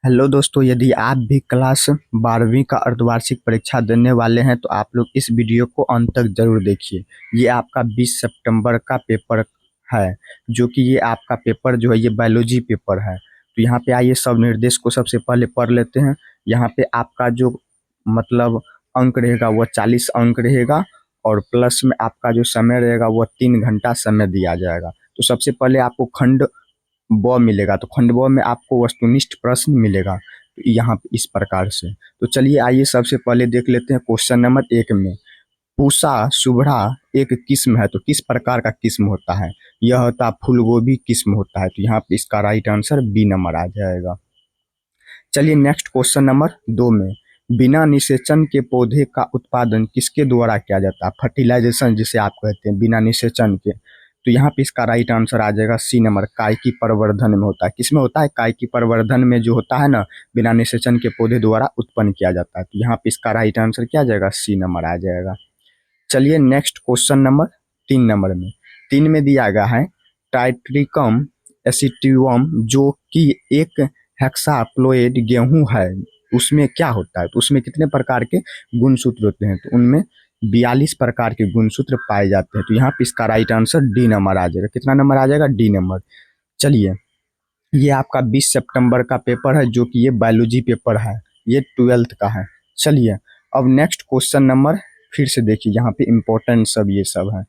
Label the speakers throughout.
Speaker 1: Hello दोस्तों, यदि आप भी क्लास 12वीं का अर्धवार्षिक परीक्षा देने वाले हैं तो आप लोग इस वीडियो को अंत तक जरूर देखिए। ये आपका 20 सितंबर का पेपर है, जो कि ये आपका पेपर जो है ये बायोलॉजी पेपर है। तो यहाँ पे आइए सब निर्देश को सबसे पहले पढ़ लेते हैं। यहाँ पे आपका जो मतलब अंक रहेगा वह 40 अंक रहेगा और प्लस में आपका जो समय रहेगा वह 3 घंटा समय दिया जाएगा। तो सबसे पहले आपको खंड ब मिलेगा, तो खंड ब में आपको वस्तुनिष्ठ प्रश्न मिलेगा यहाँ पे इस प्रकार से। तो चलिए आइए सबसे पहले देख लेते हैं क्वेश्चन नंबर 1 में। पूसा शुभ्रा एक किस्म है, तो किस प्रकार का किस्म होता है? यह होता है फूलगोभी किस्म होता है। तो यहाँ पे इसका राइट आंसर बी नंबर आ जाएगा। चलिए नेक्स्ट क्वेश्चन नंबर 2 में। बिना निषेचन के पौधे का उत्पादन किसके द्वारा किया जाता है? फर्टिलाइजेशन जिसे आप कहते हैं, बिना निषेचन के। तो यहाँ पे इसका राइट आंसर आ जाएगा सी नंबर, कायकी प्रवर्धन में होता है। किसमें होता है? कायकी प्रवर्धन में जो होता है ना, बिना निषेचन के पौधे द्वारा उत्पन्न किया जाता है। तो यहाँ पे इसका राइट आंसर क्या आ जाएगा? सी नंबर आ जाएगा। चलिए नेक्स्ट क्वेश्चन नंबर 3 नंबर में। 3 में दिया गया है टाइट्रिकम एसिटिवम, जो कि एक हेक्साप्लोइड गेहूं है, उसमें क्या होता है? तो उसमें कितने प्रकार के गुणसूत्र होते हैं? तो उनमें 42 प्रकार के गुणसूत्र पाए जाते हैं। तो यहाँ पे इसका राइट आंसर डी नंबर आ जाएगा। कितना नंबर आ जाएगा? D number. चलिए, ये आपका 20 सितंबर का पेपर है, जो कि ये बायोलॉजी पेपर है, ये 12th का है। चलिए अब नेक्स्ट क्वेश्चन नंबर फिर से देखिए, यहाँ पे इम्पोर्टेंट सब ये सब है।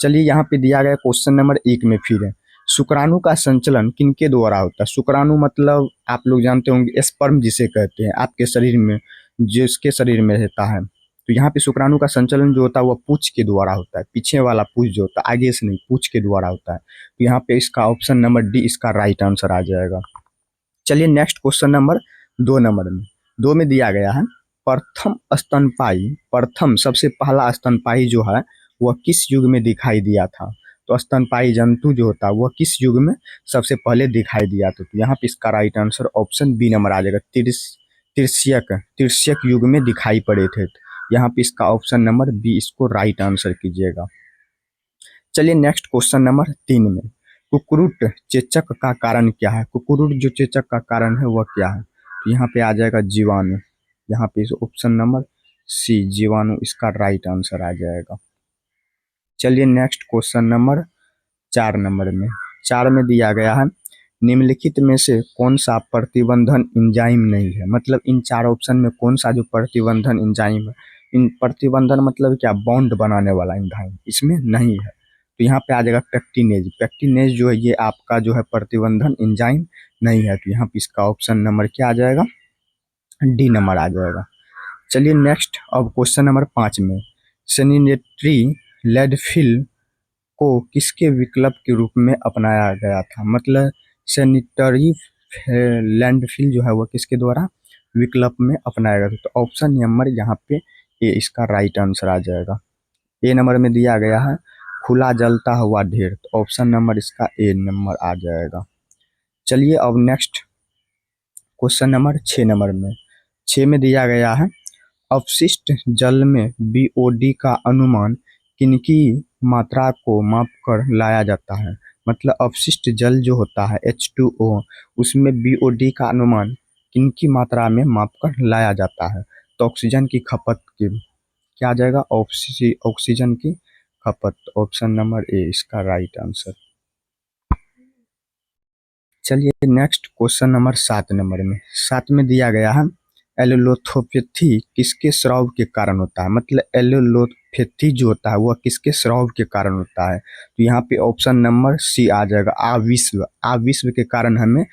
Speaker 1: चलिए यहाँ पे दिया गया क्वेश्चन नंबर 1 में फिर है, शुक्राणु का संचलन किनके द्वारा होता है? शुक्राणु मतलब आप लोग जानते होंगे स्पर्म जिसे कहते हैं, आपके शरीर में जिसके शरीर में रहता है। तो यहाँ पे शुक्राणु का संचलन जो होता है वह पूंछ के द्वारा होता है। पीछे वाला पूंछ जो होता है, आगे से नहीं, पूंछ के द्वारा होता है। तो यहाँ पे इसका ऑप्शन नंबर डी इसका राइट आंसर आ जाएगा। चलिए नेक्स्ट क्वेश्चन नंबर 2 नंबर में। 2 में दिया गया है प्रथम स्तनपायी, प्रथम सबसे पहला स्तनपायी जो है वह किस युग में दिखाई दिया था? तो स्तनपायी जंतु जो होता है वह किस युग में सबसे पहले दिखाई दिया था? तो यहाँ पे इसका right answer option B number आ जाएगा। तिरछियक युग में दिखाई पड़े थे। तो यहाँ पे इसका ऑप्शन नंबर बी इसको राइट आंसर कीजिएगा। चलिए नेक्स्ट क्वेश्चन नंबर 3 में। कुकुरुट चेचक का कारण क्या है? कुकुरुट जो चेचक का कारण है वह क्या है? तो यहाँ पे आ जाएगा जीवाणु। यहाँ पे ऑप्शन नंबर सी जीवाणु इसका राइट आंसर आ जाएगा। चलिए नेक्स्ट क्वेश्चन नंबर 4 नंबर में। 4 में दिया गया है निम्नलिखित में से कौन सा प्रतिबंधन एंजाइम नहीं है? मतलब इन 4 ऑप्शन में कौन सा जो प्रतिबंधन एंजाइम है, इन प्रतिबंधन मतलब क्या, बॉन्ड बनाने वाला एंजाइम इसमें नहीं है। तो यहाँ पे आ जाएगा पेक्टिनेज। पेक्टिनेज जो है ये आपका जो है प्रतिबंधन एंजाइम नहीं है। तो यहाँ पे इसका ऑप्शन नंबर क्या आ जाएगा? डी नंबर आ जाएगा। चलिए नेक्स्ट अब क्वेश्चन नंबर 5 में। सेनिनेटरी लेडफिल को किसके विकल्प के रूप में अपनाया गया था? मतलब सैनिटरी लैंडफिल जो है वह किसके द्वारा विकल्प में अपनाया गया था? तो ऑप्शन नंबर यहाँ पे ए इसका राइट आंसर आ जाएगा। ए नंबर में दिया गया है खुला जलता हुआ ढेर। तो ऑप्शन नंबर इसका ए नंबर आ जाएगा। चलिए अब नेक्स्ट क्वेश्चन नंबर 6 नंबर में। 6 में दिया गया है अपशिष्ट जल में बीओडी का अनुमान किनकी मात्रा को मापकर लाया जाता है? मतलब अपशिष्ट जल जो होता है H2O, उसमें बीओडी का अनुमान किनकी मात्रा में मापकर लाया जाता है? तो ऑक्सीजन की खपत की क्या आ जाएगा? ऑक्सीजन की खपत। ऑप्शन नंबर ए इसका राइट आंसर। चलिए नेक्स्ट क्वेश्चन नंबर 7 नंबर में। 7 में दिया गया है एलोलोथोपैथी किसके स्राव के कारण होता है? मतलब एलोलोथोपैथी जो होता है वह किसके स्राव के कारण होता है? तो यहाँ पे ऑप्शन नंबर सी आ जाएगा आविश्व। आविश्व के कारण हमें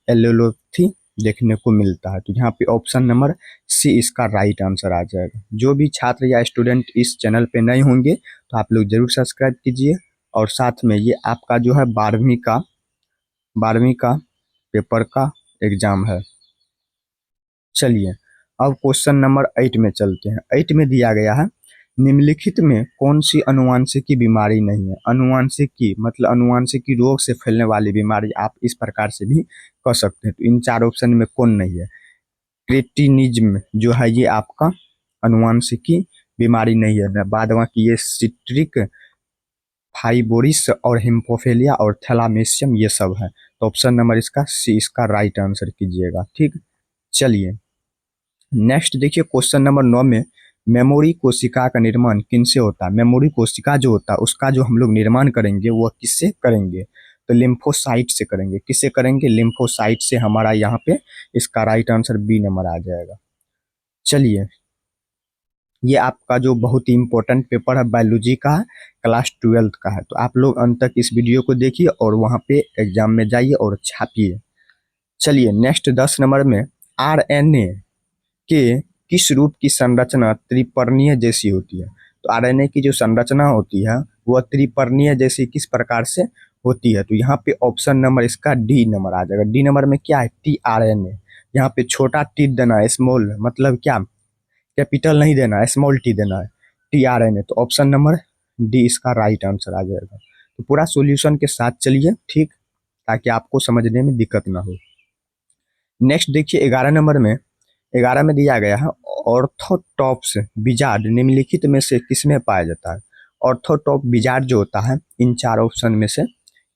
Speaker 1: एलोलोथी देखने को मिलता है। तो यहाँ पे ऑप्शन नंबर सी इसका राइट आंसर आ जाएगा। जो भी छात्र या स्टूडेंट इस चैनल पे नए होंगे तो आप लोग जरूर सब्सक्राइब कीजिए। और साथ में ये आपका जो है 12वीं का पेपर का एग्जाम है। चलिए अब क्वेश्चन नंबर 8 में चलते हैं। 8 में दिया गया है निम्नलिखित में कौन सी अनुवांशिकी बीमारी नहीं है? अनुवांशिकी मतलब अनुवांशिकी रोग से फैलने वाली बीमारी आप इस प्रकार से भी कह सकते हैं। तो इन 4 ऑप्शन में कौन नहीं है? क्रेटिनिज्म जो है ये आपका अनुवांशिकी बीमारी नहीं है। बाद बाकी ये सिट्रिक फाइबोरिस और हिम्फोफेलिया और थैलामेशियम ये सब है। तो ऑप्शन नंबर इसका सी इसका राइट आंसर कीजिएगा। ठीक, चलिए नेक्स्ट देखिए क्वेश्चन नंबर 9 में मेमोरी कोशिका का निर्माण किनसे होता है। मेमोरी कोशिका जो होता है उसका जो हम लोग निर्माण करेंगे वह किससे करेंगे, तो लिम्फोसाइट से करेंगे। किससे करेंगे, लिम्फोसाइट से। हमारा यहाँ पे इसका राइट आंसर बी नंबर आ जाएगा। चलिए ये आपका जो बहुत ही इंपॉर्टेंट पेपर है बायोलॉजी का है, क्लास 12th का है, तो आप लोग अंत तक इस वीडियो को देखिए और वहाँ पे एग्जाम में जाइए और छापिए। चलिए नेक्स्ट 10 नंबर में आरएनए के किस रूप की संरचना त्रिपर्णीय जैसी होती है। तो आरएनए की जो संरचना होती है वह त्रिपर्णीय जैसी किस प्रकार से होती है, तो यहाँ पे ऑप्शन नंबर इसका डी नंबर आ जाएगा। डी नंबर में क्या है, टी आरएनए। यहाँ पे छोटा टी देना है, स्मॉल मतलब क्या, कैपिटल नहीं देना है, स्मॉल टी देना है, टी आरएनए। तो ऑप्शन नंबर डी इसका राइट आंसर आ जाएगा। तो पूरा सॉल्यूशन के साथ चलिए, ठीक, ताकि आपको समझने में दिक्कत ना हो। नेक्स्ट देखिए 11 नंबर में, 11 में दिया गया है ऑर्थोटॉप्स बिजार्ड निम्नलिखित में से किसमें पाया जाता है। ऑर्थोटॉप बिजार्ड जो होता है इन चार ऑप्शन में से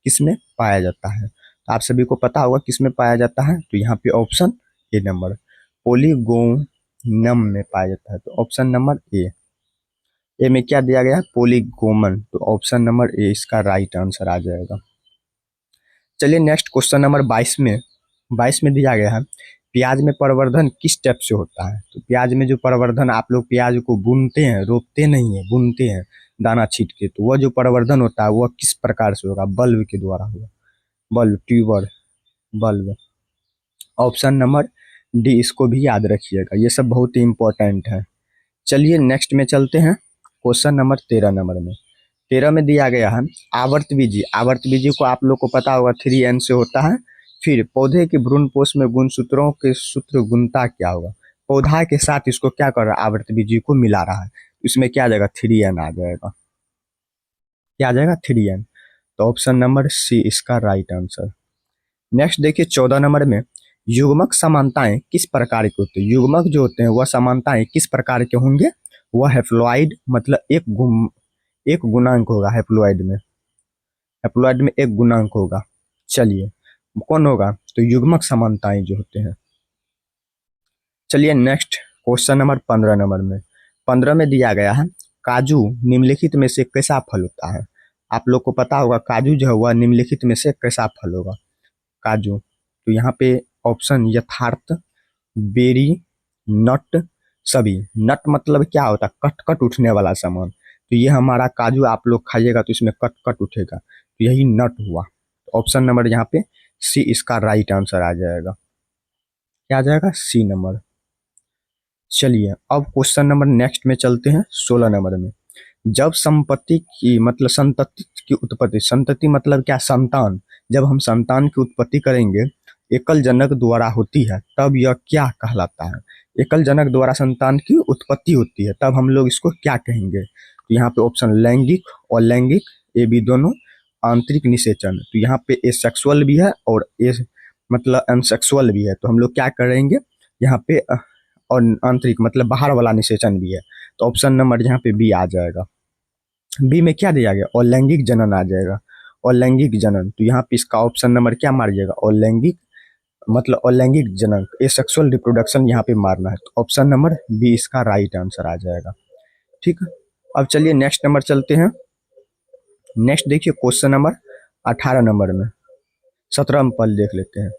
Speaker 1: किसमें पाया जाता है, तो आप सभी को पता होगा किसमें पाया जाता है। तो यहाँ पे ऑप्शन ए नंबर पोलीगोनम में पाया जाता है। तो ऑप्शन नंबर ए में क्या दिया गया है, पोलीगोमन। तो ऑप्शन नंबर ए इसका राइट आंसर आ जाएगा। चलिए नेक्स्ट क्वेश्चन नंबर 22 में दिया गया है प्याज में प्रवर्धन किस टाइप से होता है। तो प्याज में जो प्रवर्धन, आप लोग प्याज को बुनते हैं, रोपते नहीं है, बुनते हैं दाना छीट के, तो वह जो प्रवर्धन होता है वह किस प्रकार से होगा, बल्ब के द्वारा होगा, bulb, tuber, bulb. Option number D इसको भी याद रखिएगा, ये सब बहुत ही इंपॉर्टेंट है। चलिए नेक्स्ट में चलते हैं क्वेश्चन नंबर 13 नंबर में। 13 में दिया गया है आवर्त बीजी। आवर्त बीजी को आप लोग को पता होगा 3n से होता है। फिर पौधे के भ्रूणपोष में गुणसूत्रों के सूत्र गुणता क्या होगा। पौधा के साथ इसको क्या कर रहा है, आवर्त बीजी को मिला रहा है, इसमें क्या आ जाएगा, 3n आ जाएगा। क्या आ जाएगा, 3n। तो ऑप्शन नंबर सी इसका राइट आंसर। नेक्स्ट देखिए 14 नंबर में युग्मक समानताएं किस प्रकार की होती है। युग्मक जो होते हैं वह समानताएं किस प्रकार के होंगे, वह हैप्लॉइड मतलब एक गुणांक होगा। हैप्लॉइड में एक गुणांक होगा। चलिए कौन होगा, तो युग्मक समानताएं जो होते हैं। चलिए नेक्स्ट क्वेश्चन नंबर 15 नंबर में, 15 में दिया गया है काजू निम्नलिखित में से कैसा फल होता है। आप लोग को पता होगा काजू जो है वह निम्नलिखित में से कैसा फल होगा, काजू। तो यहाँ पे ऑप्शन यथार्थ, बेरी, नट, सभी। नट मतलब क्या होता है, कट कट उठने वाला सामान। तो ये हमारा काजू आप लोग खाइएगा तो इसमें कट कट उठेगा, तो यही नट हुआ। तो ऑप्शन नंबर यहाँ पे सी इसका राइट आंसर आ जाएगा। क्या आ जाएगा, सी नंबर। चलिए अब क्वेश्चन नंबर नेक्स्ट में चलते हैं 16 नंबर में। जब संपत्ति की मतलब संतति की उत्पत्ति, संतति मतलब क्या, संतान, जब हम संतान की उत्पत्ति करेंगे एकल जनक द्वारा होती है तब यह क्या कहलाता है। एकल जनक द्वारा संतान की उत्पत्ति होती है तब हम लोग इसको क्या कहेंगे। तो यहाँ पे ऑप्शन लैंगिक और लैंगिक, ए बी दोनों, आंतरिक निषेचन। तो यहाँ पे ए सेक्सुअल भी है और ए मतलब अनसेक्सुअल भी है, तो हम लोग क्या करेंगे यहाँ पे और आंतरिक मतलब बाहर वाला निषेचन भी है। तो ऑप्शन नंबर यहाँ पे बी आ जाएगा। बी में क्या दिया गया, अलैंगिक जनन आ जाएगा, अलैंगिक जनन। तो यहाँ पे इसका ऑप्शन नंबर क्या मारिएगा, अलैंगिक मतलब अलैंगिक जनन, ए सेक्सुअल रिप्रोडक्शन यहाँ पे मारना है। तो ऑप्शन नंबर बी इसका राइट आंसर आ जाएगा। ठीक है, अब चलिए नेक्स्ट नंबर चलते हैं। नेक्स्ट देखिए क्वेश्चन नंबर 18 नंबर में, 17 में पहले देख लेते हैं।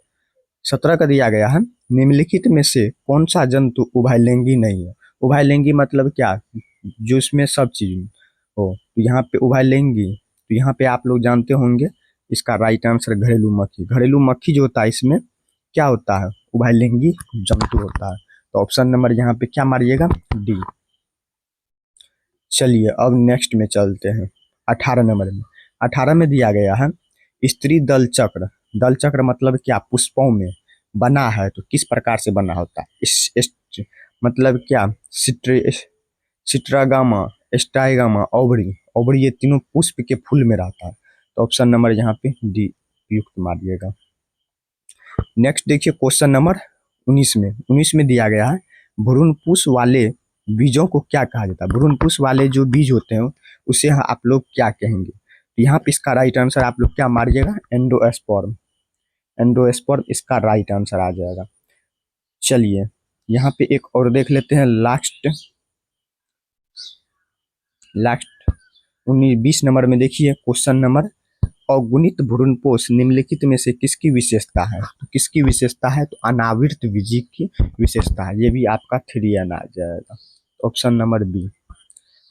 Speaker 1: 17 का दिया गया है निम्नलिखित में से कौन सा जंतु उभयलिंगी नहीं है। उभयलिंगी मतलब क्या, जो इसमें सब चीज हो। तो यहाँ पे उभयलिंगी, तो यहाँ पे आप लोग जानते होंगे इसका राइट आंसर घरेलू मक्खी। घरेलू मक्खी जो होता है इसमें क्या होता है, उभयलिंगी जंतु होता है। तो ऑप्शन नंबर यहाँ पे क्या मारिएगा, डी। चलिए अब नेक्स्ट में चलते हैं 18 नंबर में। 18 में दिया गया है स्त्री दल चक्र। दल चक्र मतलब क्या, पुष्पों में बना है, तो किस प्रकार से बना होता है। मतलब क्या, सिट्रागामा, स्टाइगामा, ओवरी, ओवरी, ये तीनों पुष्प के फूल में रहता है। तो ऑप्शन नंबर यहाँ पे डी युक्त मारिएगा। नेक्स्ट देखिए क्वेश्चन नंबर 19 में, 19 में दिया गया है भ्रूणपुष वाले बीजों को क्या कहा जाता है। भ्रूणपुष वाले जो बीज होते हैं उसे आप लोग क्या कहेंगे। यहाँ पे इसका राइट आंसर आप लोग क्या मारिएगा, एंडोस्पर्म। एंडोस्पर्म इसका राइट आंसर आ जाएगा। चलिए यहाँ पे एक और देख लेते हैं, लास्ट 20 नंबर में देखिए क्वेश्चन नंबर, अगुणित भ्रूणपोष निम्नलिखित में से किसकी विशेषता है? तो किसकी विशेषता है? तो अनावृत बीजी की विशेषता है। ये भी आपका 3N आ जाएगा, ऑप्शन नंबर बी।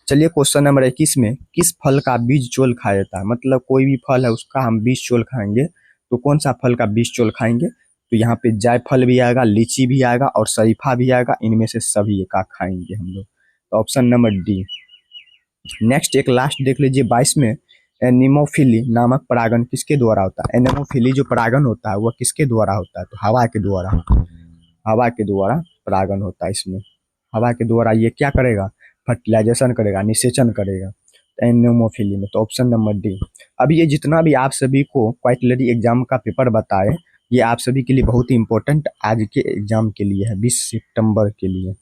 Speaker 1: चलिए क्वेश्चन नंबर 21 में, किस फल का बीज चोल खाया जाता है? मतलब कोई भी फल है उसका हम बीज चोल खाएंगे, तो कौन सा फल का बीज चोल खाएंगे? तो यहाँ पे जायफल भी आएगा, लीची भी आएगा और शरीफा भी आएगा, इनमें से सभी एक खाएंगे हम लोग, तो ऑप्शन नंबर डी। नेक्स्ट एक लास्ट देख लीजिए 22 में, एनिमोफिली नामक परागण किसके द्वारा होता है? एनिमोफिली जो परागण होता है वह किसके द्वारा होता है? तो हवा के द्वारा, हवा के द्वारा परागण होता है इसमें। हवा के द्वारा ये क्या करेगा? फर्टिलाइजेशन करेगा, निषेचन करेगा एनिमोफिली में, तो ऑप्शन नंबर डी। अभी ये जितना भी आप सभी को क्वाइटलरी एग्जाम का पेपर बताए, ये आप सभी के लिए बहुत ही इंपॉर्टेंट आज के एग्जाम के लिए है, 20 सितंबर के लिए।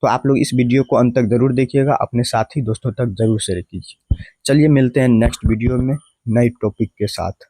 Speaker 1: तो आप लोग इस वीडियो को अंत तक जरूर देखिएगा, अपने साथी दोस्तों तक जरूर शेयर कीजिए। चलिए मिलते हैं नेक्स्ट वीडियो में नई टॉपिक के साथ।